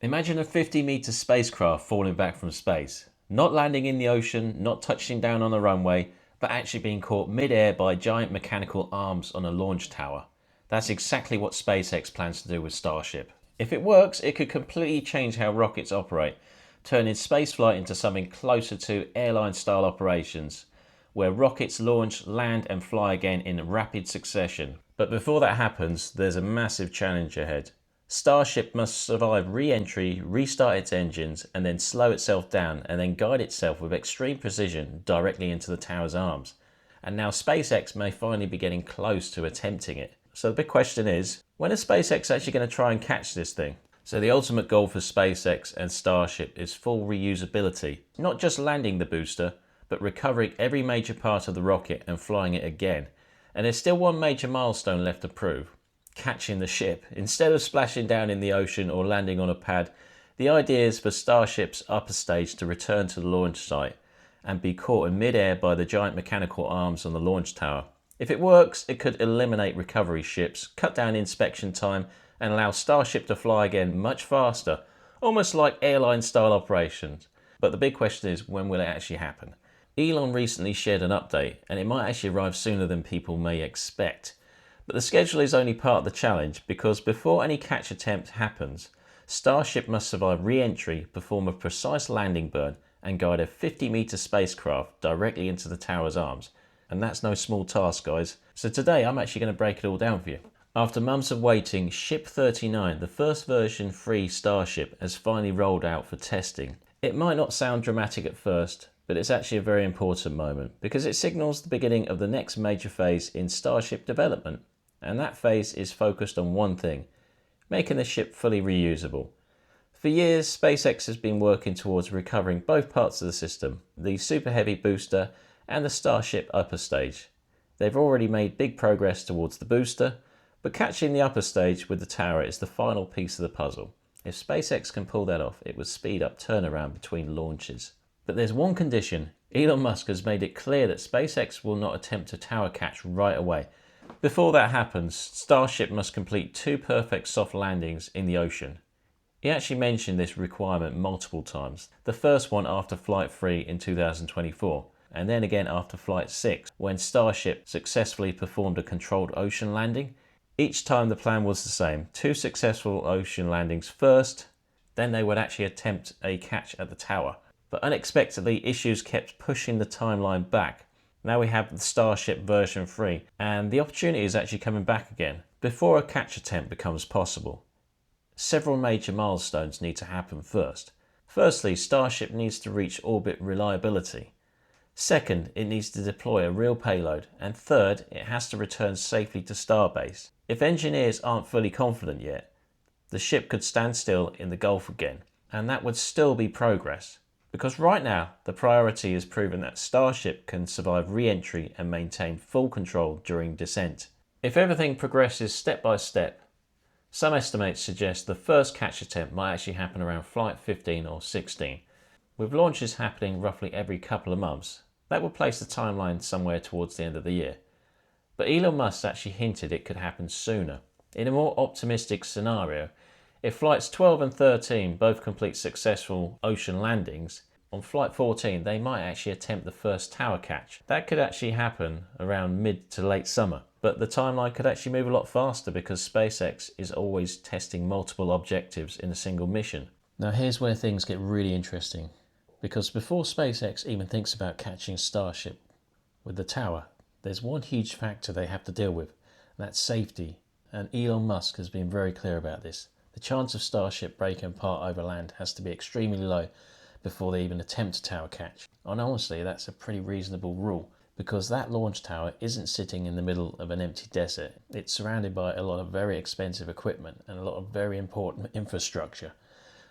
Imagine a 50-meter spacecraft falling back from space, not landing in the ocean, not touching down on a runway, but actually being caught mid-air by giant mechanical arms on a launch tower. That's exactly what SpaceX plans to do with Starship. If it works, it could completely change how rockets operate, turning spaceflight into something closer to airline-style operations, where rockets launch, land and fly again in rapid succession. But before that happens, there's a massive challenge ahead. Starship must survive re-entry, restart its engines, and then slow itself down and then guide itself with extreme precision directly into the tower's arms. And now SpaceX may finally be getting close to attempting it. So the big question is, when is SpaceX actually going to try and catch this thing? So the ultimate goal for SpaceX and Starship is full reusability. Not just landing the booster, but recovering every major part of the rocket and flying it again. And there's still one major milestone left to prove: catching the ship. Instead of splashing down in the ocean or landing on a pad, the idea is for Starship's upper stage to return to the launch site and be caught in mid-air by the giant mechanical arms on the launch tower. If it works, it could eliminate recovery ships, cut down inspection time, and allow Starship to fly again much faster, almost like airline-style operations. But the big question is, when will it actually happen? Elon recently shared an update, and it might actually arrive sooner than people may expect. But the schedule is only part of the challenge, because before any catch attempt happens, Starship must survive re-entry, perform a precise landing burn, and guide a 50-meter spacecraft directly into the tower's arms. And that's no small task, guys. So today I'm actually going to break it all down for you. After months of waiting, Ship 39, the first version free Starship, has finally rolled out for testing. It might not sound dramatic at first, but it's actually a very important moment, because it signals the beginning of the next major phase in Starship development. And that phase is focused on one thing: making the ship fully reusable. For years, SpaceX has been working towards recovering both parts of the system, the Super Heavy booster and the Starship upper stage. They've already made big progress towards the booster, but catching the upper stage with the tower is the final piece of the puzzle. If SpaceX can pull that off, it would speed up turnaround between launches. But there's one condition. Elon Musk has made it clear that SpaceX will not attempt a tower catch right away. Before that happens, Starship must complete 2 perfect soft landings in the ocean. He actually mentioned this requirement multiple times. The first one after Flight 3 in 2024, and then again after Flight 6, when Starship successfully performed a controlled ocean landing. Each time the plan was the same: 2 successful ocean landings first, then they would actually attempt a catch at the tower. But unexpectedly, issues kept pushing the timeline back. Now we have the Starship version 3, and the opportunity is actually coming back again. Before a catch attempt becomes possible, several major milestones need to happen first. Firstly, Starship needs to reach orbit reliability. Second, it needs to deploy a real payload. And third, it has to return safely to Starbase. If engineers aren't fully confident yet, the ship could stand still in the Gulf again, and that would still be progress. Because right now, the priority is proving that Starship can survive re-entry and maintain full control during descent. If everything progresses step by step, some estimates suggest the first catch attempt might actually happen around Flight 15 or 16, with launches happening roughly every couple of months. That would place the timeline somewhere towards the end of the year. But Elon Musk actually hinted it could happen sooner. In a more optimistic scenario, if Flights 12 and 13 both complete successful ocean landings, on Flight 14 they might actually attempt the first tower catch. That could actually happen around mid to late summer. But the timeline could actually move a lot faster, because SpaceX is always testing multiple objectives in a single mission. Now here's where things get really interesting, because before SpaceX even thinks about catching Starship with the tower, there's one huge factor they have to deal with, and that's safety. And Elon Musk has been very clear about this. The chance of Starship breaking apart over land has to be extremely low before they even attempt a tower catch. And honestly, that's a pretty reasonable rule, because that launch tower isn't sitting in the middle of an empty desert. It's surrounded by a lot of very expensive equipment and a lot of very important infrastructure.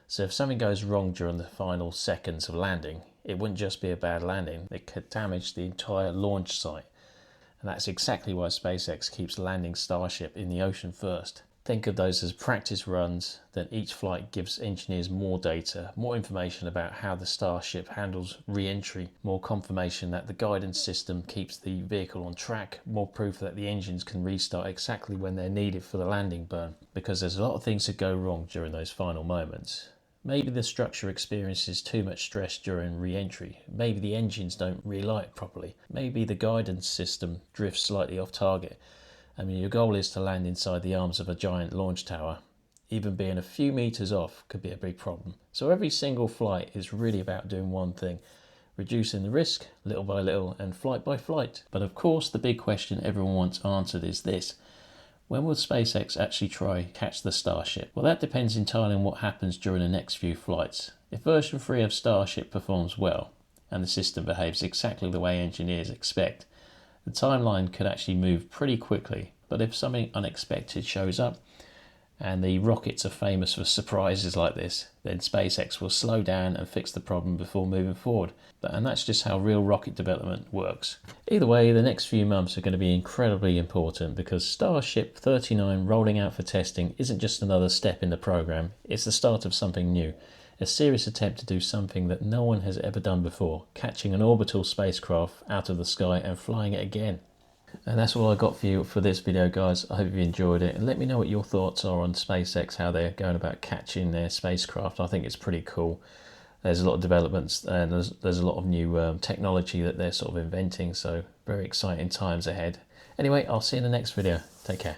So if something goes wrong during the final seconds of landing, it wouldn't just be a bad landing, it could damage the entire launch site. And that's exactly why SpaceX keeps landing Starship in the ocean first. Think of those as practice runs, then each flight gives engineers more data, more information about how the Starship handles re-entry, more confirmation that the guidance system keeps the vehicle on track, more proof that the engines can restart exactly when they're needed for the landing burn. Because there's a lot of things that go wrong during those final moments. Maybe the structure experiences too much stress during re-entry. Maybe the engines don't relight properly. Maybe the guidance system drifts slightly off target. I mean, your goal is to land inside the arms of a giant launch tower. Even being a few meters off could be a big problem. So every single flight is really about doing one thing: reducing the risk little by little and flight by flight. But of course, the big question everyone wants answered is this: when will SpaceX actually try catch the Starship? Well, that depends entirely on what happens during the next few flights. If version 3 of Starship performs well, and the system behaves exactly the way engineers expect, the timeline could actually move pretty quickly. But if something unexpected shows up, and the rockets are famous for surprises like this, then SpaceX will slow down and fix the problem before moving forward. And that's just how real rocket development works. Either way, the next few months are going to be incredibly important, because Starship 39 rolling out for testing isn't just another step in the program, it's the start of something new. A serious attempt to do something that no one has ever done before: catching an orbital spacecraft out of the sky and flying it again. And that's all I got for you for this video, guys. I hope you enjoyed it, and let me know what your thoughts are on SpaceX, how they're going about catching their spacecraft. I think it's pretty cool. There's a lot of developments, and there's a lot of new technology that they're sort of inventing, so very exciting times ahead. Anyway, I'll see you in the next video. Take care.